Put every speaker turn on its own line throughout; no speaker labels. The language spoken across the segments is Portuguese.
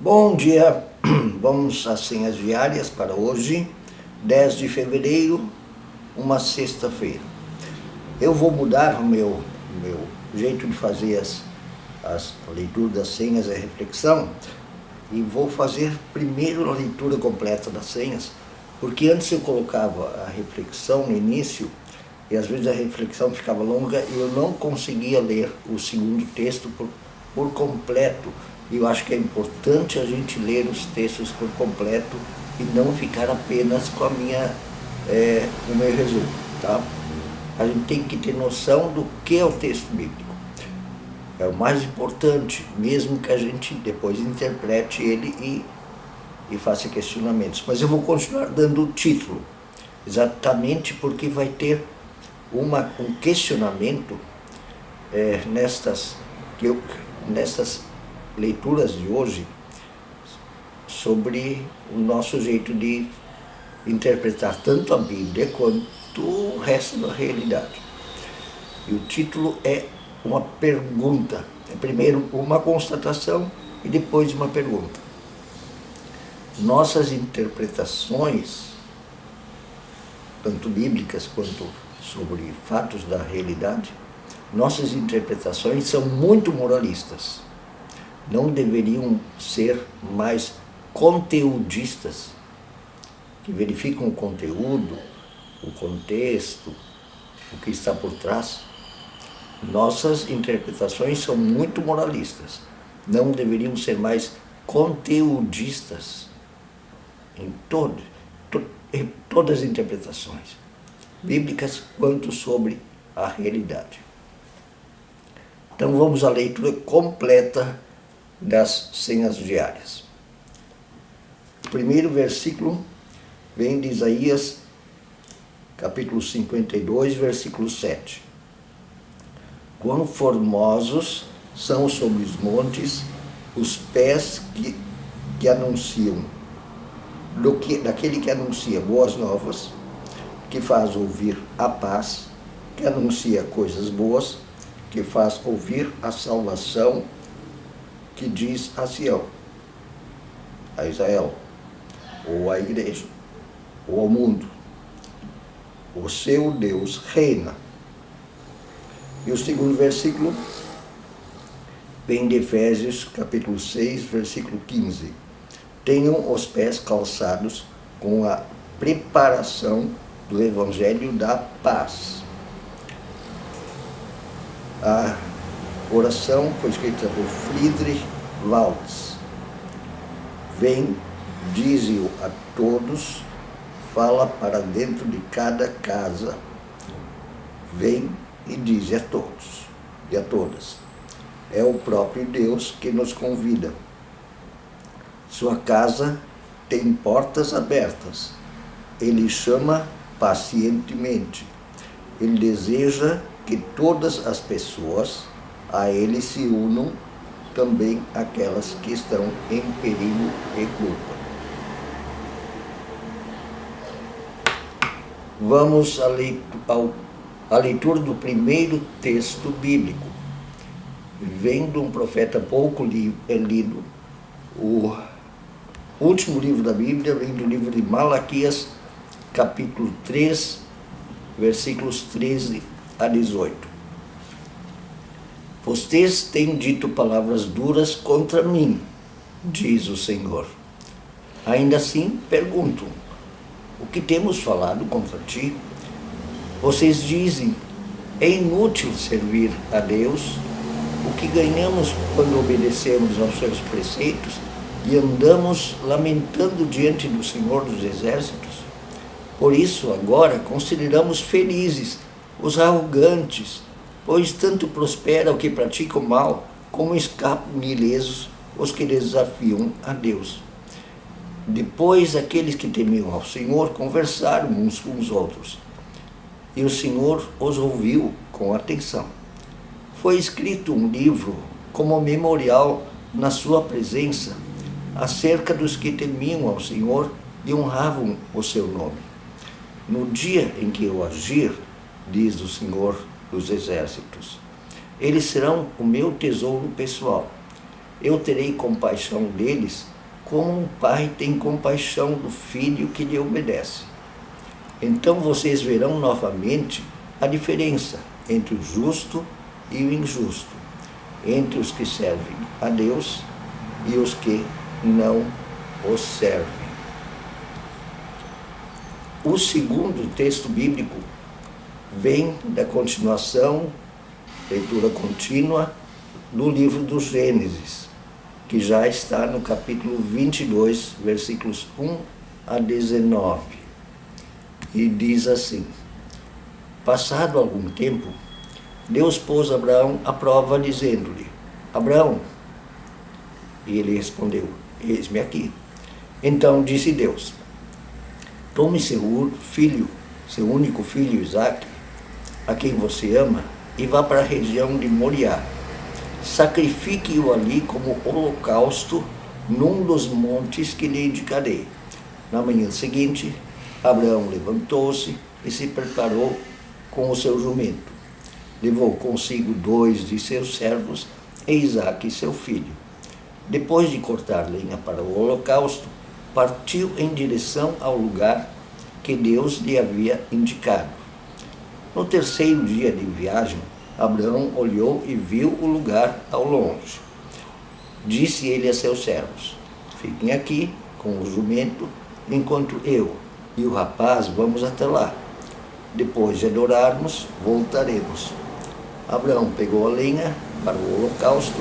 Bom dia, vamos às senhas diárias para hoje, 10 de fevereiro, uma sexta-feira. Eu vou mudar o meu jeito de fazer as leituras das senhas e a reflexão e vou fazer primeiro a leitura completa das senhas, porque antes eu colocava a reflexão no início e às vezes a reflexão ficava longa e eu não conseguia ler o segundo texto por completo. E eu acho que é importante a gente ler os textos por completo e não ficar apenas com o meu resumo, tá? A gente tem que ter noção do que é o texto bíblico. É o mais importante, mesmo que a gente depois interprete ele e faça questionamentos. Mas eu vou continuar dando o título, exatamente porque vai ter um questionamento nestas leituras de hoje sobre o nosso jeito de interpretar tanto a Bíblia quanto o resto da realidade. E o título é uma pergunta. Primeiro uma constatação e depois uma pergunta. Nossas interpretações, tanto bíblicas quanto sobre fatos da realidade, nossas interpretações são muito moralistas. Não deveriam ser mais conteudistas, que verificam o conteúdo, o contexto, o que está por trás. Nossas interpretações são muito moralistas. Não deveriam ser mais conteudistas em todas as interpretações, bíblicas quanto sobre a realidade. Então vamos à leitura completa das senhas diárias. O primeiro versículo vem de Isaías, capítulo 52, versículo 7. Quão formosos são sobre os montes os pés que anunciam, daquele que anuncia boas novas, que faz ouvir a paz, que anuncia coisas boas, que faz ouvir a salvação, que diz a Sião, a Israel, ou à igreja, ou ao mundo: o seu Deus reina. E o segundo versículo vem de Efésios, capítulo 6, versículo 15. Tenham os pés calçados com a preparação do Evangelho da paz. A oração foi escrita por Friedrich Waltz. Vem, dize-o a todos, fala para dentro de cada casa. Vem e dize a todos e a todas. É o próprio Deus que nos convida. Sua casa tem portas abertas. Ele chama pacientemente. Ele deseja que todas as pessoas a ele se unam, também aquelas que estão em perigo e culpa. Vamos à leitura do primeiro texto bíblico. Vem de um profeta pouco lido. O último livro da Bíblia vem do livro de Malaquias, capítulo 3, versículos 13 a 18. Vocês têm dito palavras duras contra mim, diz o Senhor. Ainda assim perguntam: o que temos falado contra ti? Vocês dizem: é inútil servir a Deus. O que ganhamos quando obedecemos aos seus preceitos e andamos lamentando diante do Senhor dos Exércitos? Por isso, agora, consideramos felizes os arrogantes, pois tanto prospera o que pratica o mal, como escapam ilesos os que desafiam a Deus. Depois, aqueles que temiam ao Senhor conversaram uns com os outros, e o Senhor os ouviu com atenção. Foi escrito um livro como memorial na sua presença, acerca dos que temiam ao Senhor e honravam o seu nome. No dia em que eu agir, diz o Senhor dos Exércitos, eles serão o meu tesouro pessoal. eu terei compaixão deles, como um pai tem compaixão do filho que lhe obedece. Então vocês verão novamente a diferença entre o justo e o injusto, entre os que servem a Deus e os que não o servem. O segundo texto bíblico vem da continuação, leitura contínua, do livro do Gênesis, que já está no capítulo 22, versículos 1 a 19. E diz assim: Passado algum tempo, Deus pôs Abraão à prova, dizendo-lhe: Abraão. E ele respondeu: Eis-me aqui. Então disse Deus: Tome seu filho, seu único filho Isaque, a quem você ama, e vá para a região de Moriá. Sacrifique-o ali como holocausto num dos montes que lhe indicarei. Na manhã seguinte, Abraão levantou-se e se preparou com o seu jumento. Levou consigo 2 de seus servos e Isaque, seu filho. Depois de cortar lenha para o holocausto, partiu em direção ao lugar que Deus lhe havia indicado. No terceiro dia de viagem, Abraão olhou e viu o lugar ao longe. Disse ele a seus servos: Fiquem aqui com o jumento, enquanto eu e o rapaz vamos até lá. Depois de adorarmos, voltaremos. Abraão pegou a lenha para o holocausto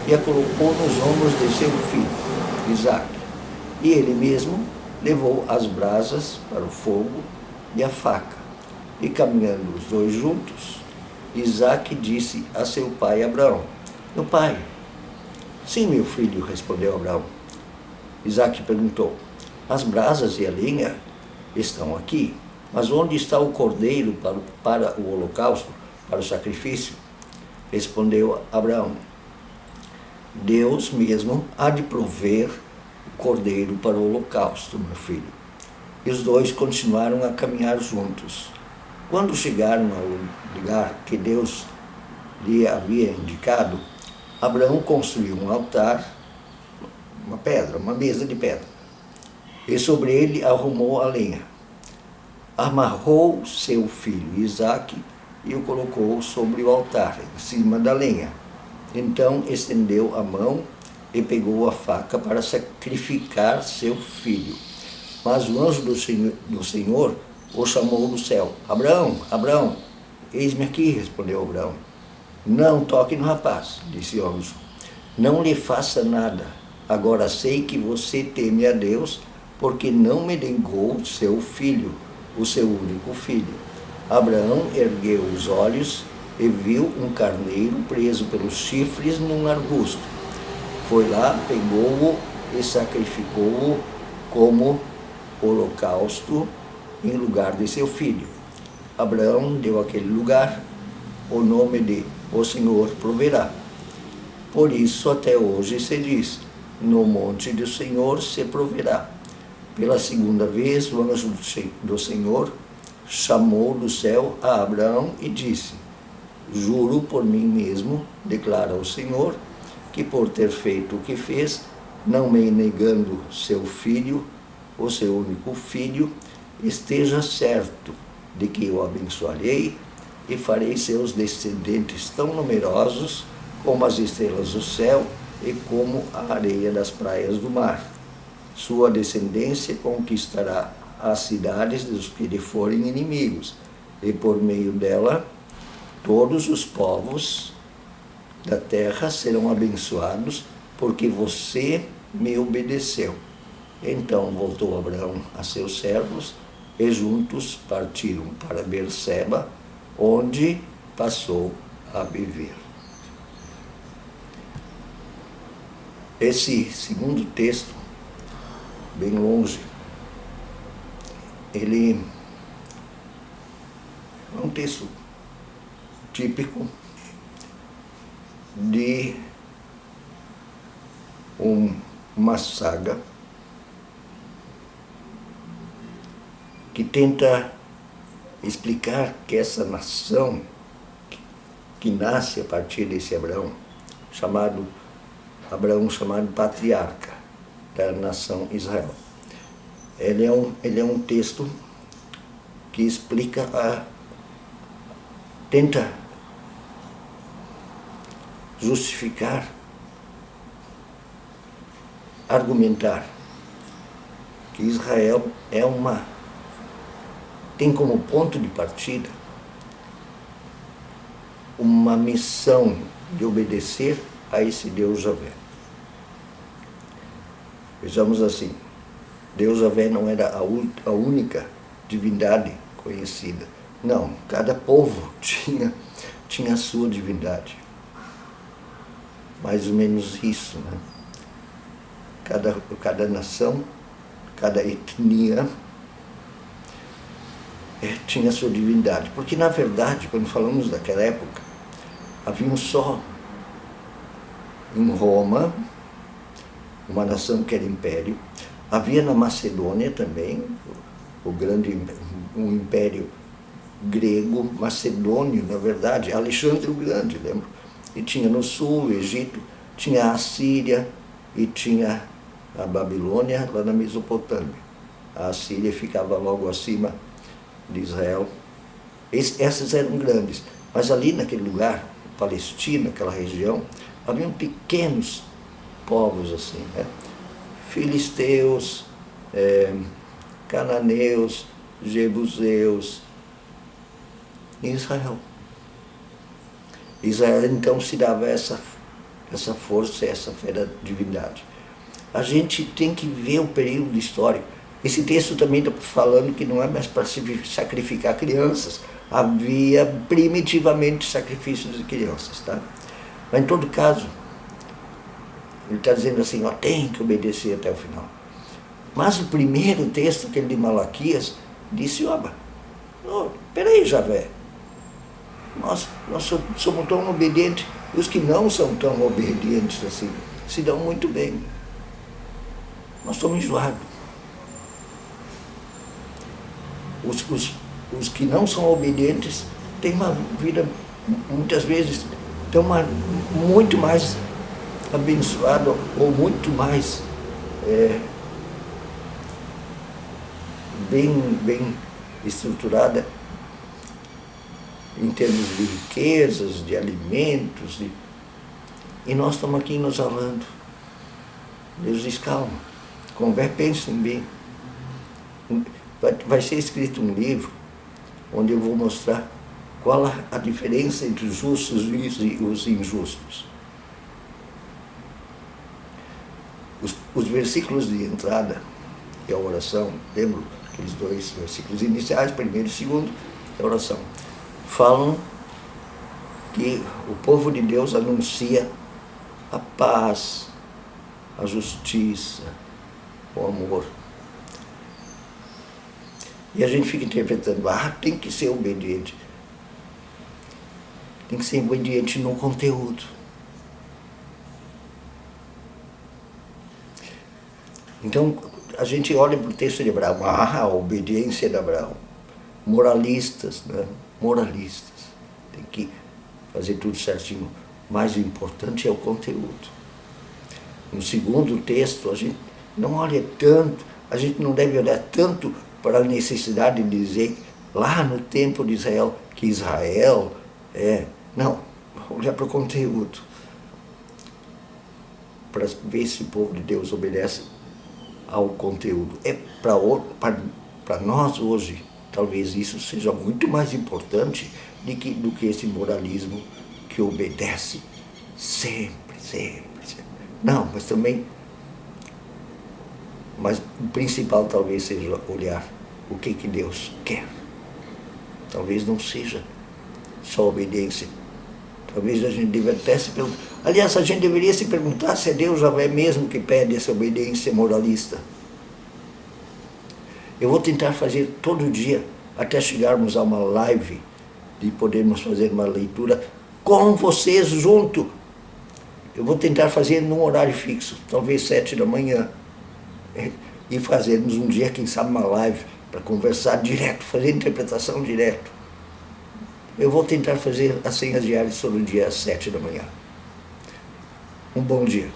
e a colocou nos ombros de seu filho, Isaque. E ele mesmo levou as brasas para o fogo e a faca. E caminhando os dois juntos, Isaque disse a seu pai Abraão: Meu pai. Sim, meu filho, respondeu Abraão. Isaque perguntou: As brasas e a lenha estão aqui, mas onde está o cordeiro para o holocausto, para o sacrifício? Respondeu Abraão: Deus mesmo há de prover o cordeiro para o holocausto, meu filho. E os dois continuaram a caminhar juntos. Quando chegaram ao lugar que Deus lhe havia indicado, Abraão construiu um altar, uma mesa de pedra, e sobre ele arrumou a lenha. Amarrou seu filho Isaque e o colocou sobre o altar, em cima da lenha. Então estendeu a mão e pegou a faca para sacrificar seu filho. Mas o anjo do Senhor o chamou do céu: Abraão, Abraão. Eis-me aqui, respondeu Abraão. Não toque no rapaz, disse o anjo. Não lhe faça nada. Agora sei que você teme a Deus, porque não me negou seu filho, o seu único filho. Abraão ergueu os olhos e viu um carneiro preso pelos chifres num arbusto. Foi lá, pegou-o e sacrificou-o como holocausto em lugar de seu filho. Abraão deu àquele lugar o nome de O Senhor Proverá. Por isso até hoje se diz: No monte do Senhor se proverá. Pela segunda vez o anjo do Senhor chamou do céu a Abraão e disse: Juro por mim mesmo, declara o Senhor, que por ter feito o que fez, não me negando seu filho, o seu único filho, esteja certo de que o abençoarei e farei seus descendentes tão numerosos como as estrelas do céu e como a areia das praias do mar. Sua descendência conquistará as cidades dos que lhe forem inimigos, e por meio dela todos os povos da terra serão abençoados, porque você me obedeceu. Então voltou Abraão a seus servos, e juntos partiram para Berseba, onde passou a viver. Esse segundo texto, bem longe, ele é um texto típico de uma saga que tenta explicar que essa nação que nasce a partir desse Abraão, chamado Abraão chamado patriarca da nação Israel. Ele é um texto que explica, tenta justificar, argumentar que Israel tem como ponto de partida uma missão de obedecer a esse Deus Javé. Vejamos assim, Deus Javé não era a única divindade conhecida. Não, cada povo tinha a sua divindade. Mais ou menos isso, né? Cada nação, cada etnia tinha a sua divindade. Porque, na verdade, quando falamos daquela época, havia só em Roma, uma nação que era império, havia na Macedônia também, um império grego, macedônio, na verdade, Alexandre o Grande, lembra? E tinha no sul o Egito, tinha a Assíria e tinha a Babilônia lá na Mesopotâmia. A Assíria ficava logo acima de Israel. Essas eram grandes, mas ali naquele lugar, Palestina, aquela região, haviam pequenos povos assim, né? Filisteus, cananeus, jebuseus, em Israel. Israel então se dava essa força, essa fé da divindade. A gente tem que ver o período histórico. Esse texto também está falando que não é mais para se sacrificar crianças. Havia primitivamente sacrifícios de crianças, tá? Mas em todo caso, ele está dizendo assim, tem que obedecer até o final. Mas o primeiro texto, aquele de Malaquias, disse, peraí, Javé, nós somos tão obedientes, e os que não são tão obedientes assim, se dão muito bem. Nós estamos enjoados. Os que não são obedientes têm uma vida, muitas vezes, muito mais abençoada ou muito mais bem estruturada em termos de riquezas, de alimentos, e nós estamos aqui nos amando. Deus diz, calma, pensem bem. Vai ser escrito um livro onde eu vou mostrar qual a diferença entre os justos e os injustos. Os versículos de entrada e a oração, lembro aqueles dois versículos iniciais, primeiro e segundo, a oração, falam que o povo de Deus anuncia a paz, a justiça, o amor. E a gente fica interpretando, tem que ser obediente. Tem que ser obediente no conteúdo. Então, a gente olha para o texto de Abraão, a obediência de Abraão. Moralistas, né? Moralistas. Tem que fazer tudo certinho. Mais importante é o conteúdo. No segundo texto, a gente não olha tanto, a gente não deve olhar tanto para a necessidade de dizer lá no tempo de Israel, que Israel não, olhar para o conteúdo. Para ver se o povo de Deus obedece ao conteúdo. Para nós hoje, talvez isso seja muito mais importante do que esse moralismo que obedece sempre. Não, mas também, mas o principal talvez seja olhar o que Deus quer. Talvez não seja só obediência. Talvez a gente deva até se perguntar. Aliás, a gente deveria se perguntar se é Deus Javé mesmo que pede essa obediência moralista. Eu vou tentar fazer todo dia, até chegarmos a uma live, de podermos fazer uma leitura com vocês junto. Eu vou tentar fazer num horário fixo, talvez 7 da manhã. E fazermos um dia, quem sabe, uma live, para conversar direto, fazer interpretação direto. Eu vou tentar fazer as senhas diárias todo dia às 7 da manhã. Um bom dia.